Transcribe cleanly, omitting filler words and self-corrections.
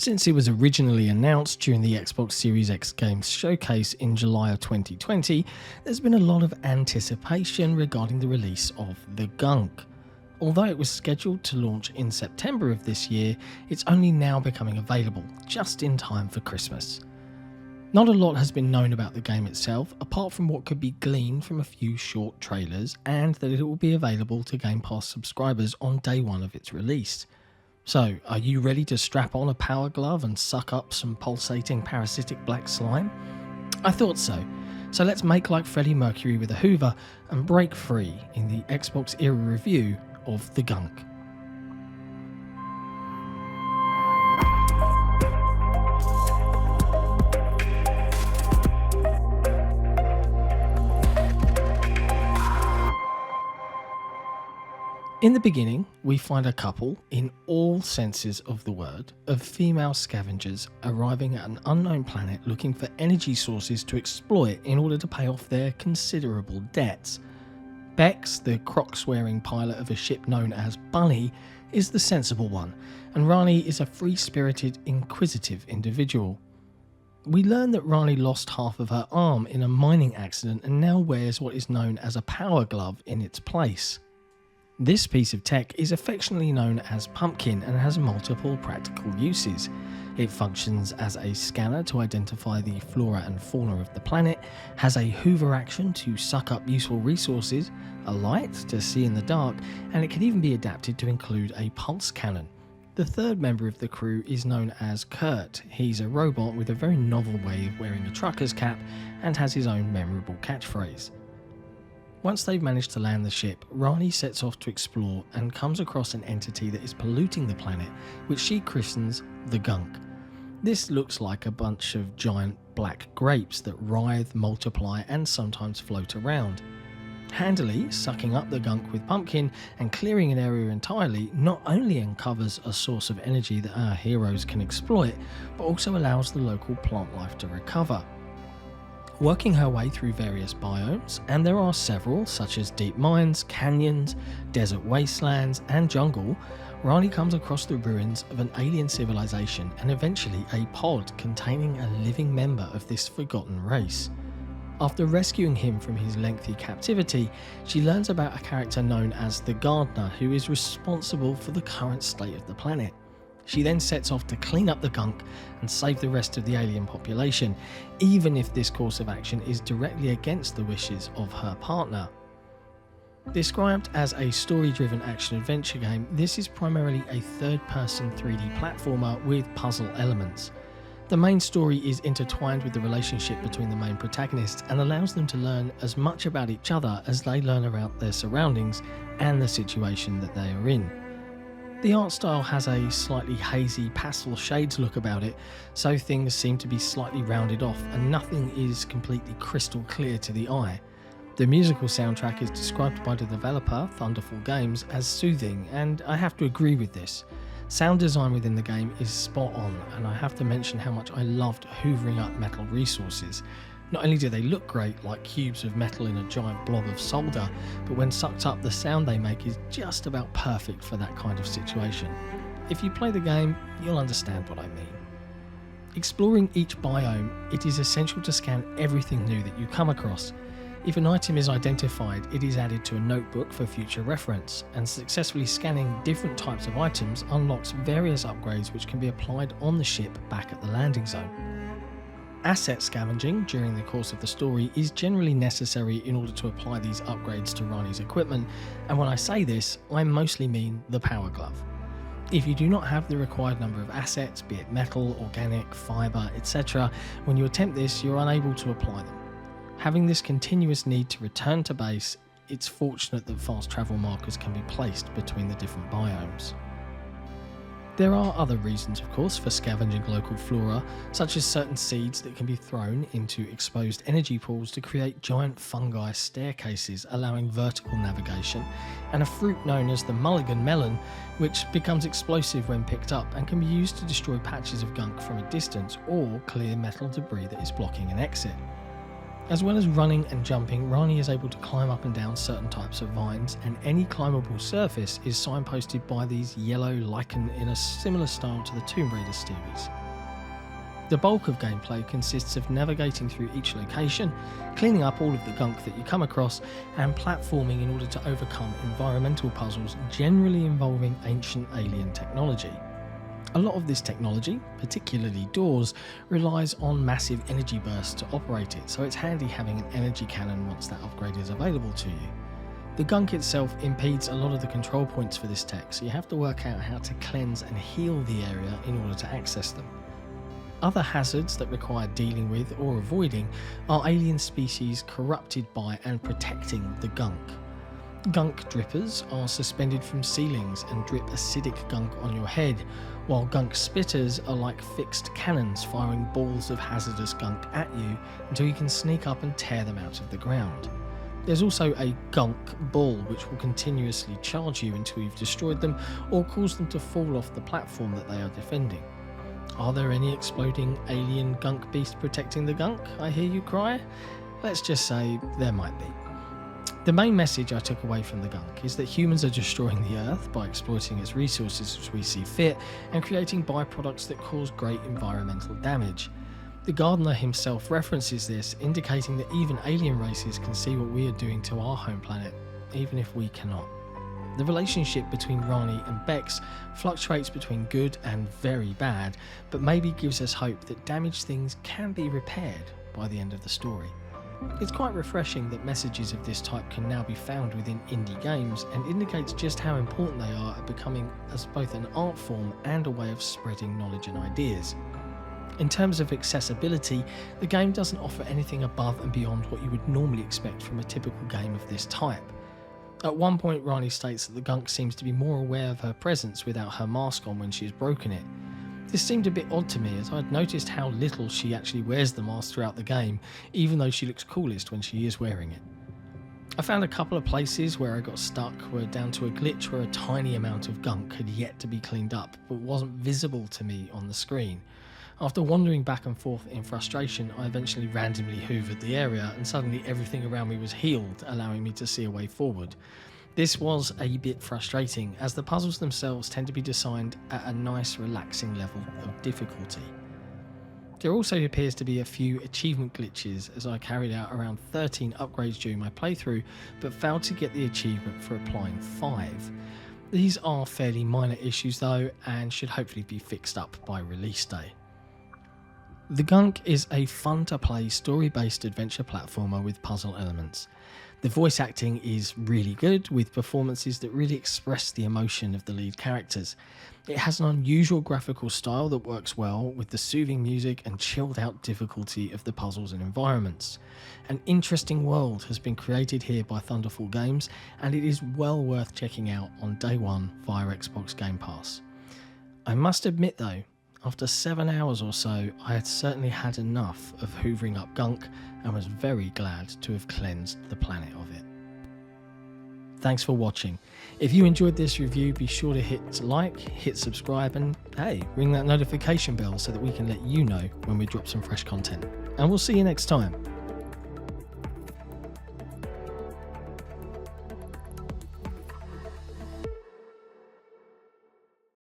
Since it was originally announced during the Xbox Series X Games showcase in July of 2020, there's been a lot of anticipation regarding the release of the Gunk. Although it was scheduled to launch in September of this year, it's only now becoming available, just in time for Christmas. Not a lot has been known about the game itself, apart from what could be gleaned from a few short trailers, and that it will be available to Game Pass subscribers on day one of its release. So, are you ready to strap on a power glove and suck up some pulsating parasitic black slime? I thought so. So let's make like Freddie Mercury with a Hoover and break free in the XboxEra review of the Gunk. In the beginning, we find a couple, in all senses of the word, of female scavengers arriving at an unknown planet looking for energy sources to exploit in order to pay off their considerable debts. Bex, the croc-swearing pilot of a ship known as Bunny, is the sensible one, and Rani is a free-spirited, inquisitive individual. We learn that Rani lost half of her arm in a mining accident and now wears what is known as a power glove in its place. This piece of tech is affectionately known as Pumpkin and has multiple practical uses. It functions as a scanner to identify the flora and fauna of the planet, has a hoover action to suck up useful resources, a light to see in the dark, and it can even be adapted to include a pulse cannon. The third member of the crew is known as Kurt. He's a robot with a very novel way of wearing a trucker's cap and has his own memorable catchphrase. Once they've managed to land the ship, Rani sets off to explore and comes across an entity that is polluting the planet, which she christens the Gunk. This looks like a bunch of giant black grapes that writhe, multiply and sometimes float around. Handily sucking up the Gunk with Pumpkin and clearing an area entirely not only uncovers a source of energy that our heroes can exploit, but also allows the local plant life to recover. Working her way through various biomes, and there are several such as deep mines, canyons, desert wastelands and jungle, Rani comes across the ruins of an alien civilization and eventually a pod containing a living member of this forgotten race. After rescuing him from his lengthy captivity, she learns about a character known as the Gardener who is responsible for the current state of the planet. She then sets off to clean up the Gunk and save the rest of the alien population, even if this course of action is directly against the wishes of her partner. Described as a story-driven action-adventure game, this is primarily a third-person 3D platformer with puzzle elements. The main story is intertwined with the relationship between the main protagonists and allows them to learn as much about each other as they learn about their surroundings and the situation that they are in. The art style has a slightly hazy pastel shades look about it, so things seem to be slightly rounded off and nothing is completely crystal clear to the eye. The musical soundtrack is described by the developer, Thunderful Games, as soothing, and I have to agree with this. Sound design within the game is spot on, and I have to mention how much I loved hoovering up metal resources. Not only do they look great like cubes of metal in a giant blob of solder, but when sucked up the sound they make is just about perfect for that kind of situation. If you play the game, you'll understand what I mean. Exploring each biome, it is essential to scan everything new that you come across. If an item is identified, it is added to a notebook for future reference, and successfully scanning different types of items unlocks various upgrades which can be applied on the ship back at the landing zone. Asset scavenging during the course of the story is generally necessary in order to apply these upgrades to Rani's equipment, and when I say this, I mostly mean the power glove. If you do not have the required number of assets, be it metal, organic, fibre, etc., when you attempt this, you're unable to apply them. Having this continuous need to return to base, it's fortunate that fast travel markers can be placed between the different biomes. There are other reasons, of course, for scavenging local flora, such as certain seeds that can be thrown into exposed energy pools to create giant fungi staircases allowing vertical navigation, and a fruit known as the mulligan melon, which becomes explosive when picked up and can be used to destroy patches of gunk from a distance or clear metal debris that is blocking an exit. As well as running and jumping, Rani is able to climb up and down certain types of vines, and any climbable surface is signposted by these yellow lichen in a similar style to the Tomb Raider series. The bulk of gameplay consists of navigating through each location, cleaning up all of the gunk that you come across, and platforming in order to overcome environmental puzzles generally involving ancient alien technology. A lot of this technology, particularly doors, relies on massive energy bursts to operate it, so it's handy having an energy cannon once that upgrade is available to you. The gunk itself impedes a lot of the control points for this tech, so you have to work out how to cleanse and heal the area in order to access them. Other hazards that require dealing with or avoiding are alien species corrupted by and protecting the gunk. Gunk drippers are suspended from ceilings and drip acidic gunk on your head, while gunk spitters are like fixed cannons firing balls of hazardous gunk at you until you can sneak up and tear them out of the ground. There's also a gunk ball which will continuously charge you until you've destroyed them or cause them to fall off the platform that they are defending. Are there any exploding alien gunk beast protecting the gunk, I hear you cry? Let's just say there might be. The main message I took away from the gunk is that humans are destroying the earth by exploiting its resources as we see fit and creating byproducts that cause great environmental damage. The gardener himself references this, indicating that even alien races can see what we are doing to our home planet, even if we cannot. The relationship between Rani and Bex fluctuates between good and very bad, but maybe gives us hope that damaged things can be repaired by the end of the story. It's quite refreshing that messages of this type can now be found within indie games, and indicates just how important they are at becoming as both an art form and a way of spreading knowledge and ideas. In terms of accessibility, the game doesn't offer anything above and beyond what you would normally expect from a typical game of this type. At one point, Rani states that the gunk seems to be more aware of her presence without her mask on when she has broken it. This seemed a bit odd to me, as I'd noticed how little she actually wears the mask throughout the game, even though she looks coolest when she is wearing it. I found a couple of places where I got stuck were down to a glitch where a tiny amount of gunk had yet to be cleaned up, but wasn't visible to me on the screen. After wandering back and forth in frustration, I eventually randomly hoovered the area, and suddenly everything around me was healed, allowing me to see a way forward. This was a bit frustrating, as the puzzles themselves tend to be designed at a nice relaxing level of difficulty. There also appears to be a few achievement glitches, as I carried out around 13 upgrades during my playthrough, but failed to get the achievement for applying 5. These are fairly minor issues though, and should hopefully be fixed up by release day. The Gunk is a fun to play story-based adventure platformer with puzzle elements. The voice acting is really good, with performances that really express the emotion of the lead characters. It has an unusual graphical style that works well with the soothing music and chilled out difficulty of the puzzles and environments. An interesting world has been created here by Thunderful Games, and it is well worth checking out on day one via Xbox Game Pass. I must admit though, after 7 hours or so, I had certainly had enough of hoovering up gunk and was very glad to have cleansed the planet of it. Thanks for watching. If you enjoyed this review, be sure to hit like, hit subscribe, and hey, ring that notification bell so that we can let you know when we drop some fresh content. And we'll see you next time.